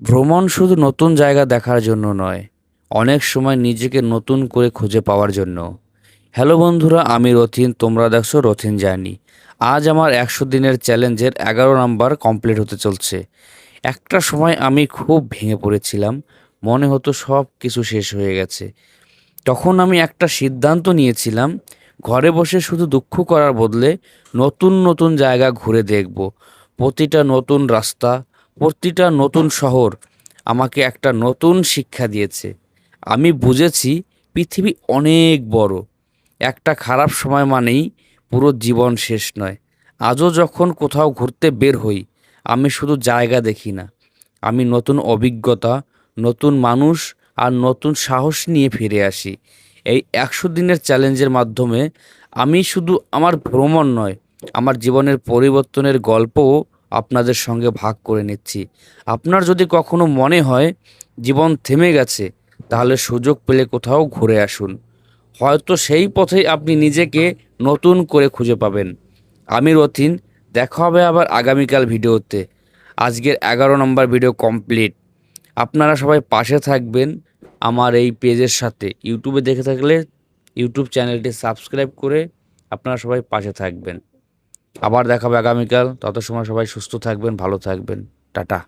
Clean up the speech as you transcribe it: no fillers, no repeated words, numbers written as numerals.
ভ্রমণ শুধু নতুন জায়গা দেখার জন্য নয়, অনেক সময় নিজেকে নতুন করে খুঁজে পাওয়ার জন্য। হ্যালো বন্ধুরা, আমি রথিন, তোমরা দেখছো রথিন জার্নি। আজ আমার 100 দিনের চ্যালেঞ্জের 11 নাম্বার কমপ্লিট হতে চলছে। একটা সময় আমি খুব ভেঙে পড়েছিলাম, মনে হতো সব কিছু শেষ হয়ে গেছে। তখন আমি একটা সিদ্ধান্ত নিয়েছিলাম, ঘরে বসে শুধু দুঃখ করার বদলে নতুন নতুন জায়গা ঘুরে দেখব। প্রতিটা নতুন রাস্তা, প্রতিটা নতুন শহর আমাকে একটা নতুন শিক্ষা দিয়েছে। আমি বুঝেছি পৃথিবী অনেক বড়। একটা খারাপ সময় মানেই পুরো জীবন শেষ নয়। আজও যখন কোথাও ঘুরতে বের হই, আমি শুধু জায়গা দেখি না, আমি নতুন অভিজ্ঞতা, নতুন মানুষ আর নতুন সাহস নিয়ে ফিরে আসি। এই 100 দিনের চ্যালেঞ্জের মাধ্যমে আমি শুধু আমার ভ্রমণ নয়, আমার জীবনের পরিবর্তনের গল্পও আপনাদের সঙ্গে ভাগ করে নিচ্ছি। আপনার যদি কখনো মনে হয় জীবন থেমে গেছে, তাহলে সুযোগ পেলে কোথাও ঘুরে আসুন। হয়তো সেই পথেই আপনি নিজেকে নতুন করে খুঁজে পাবেন। আমি রথিন, দেখা হবে আবার আগামীকাল ভিডিওতে। আজকের 11 নম্বর ভিডিও কমপ্লিট। আপনারা সবাই পাশে থাকবেন আমার এই পেজের সাথে। ইউটিউবে দেখে থাকলে ইউটিউব চ্যানেলটি সাবস্ক্রাইব করে আপনারা সবাই পাশে থাকবেন। আবার দেখা হবে আগামীকাল। তত সময় সবাই সুস্থ থাকবেন, ভালো থাকবেন। টাটা।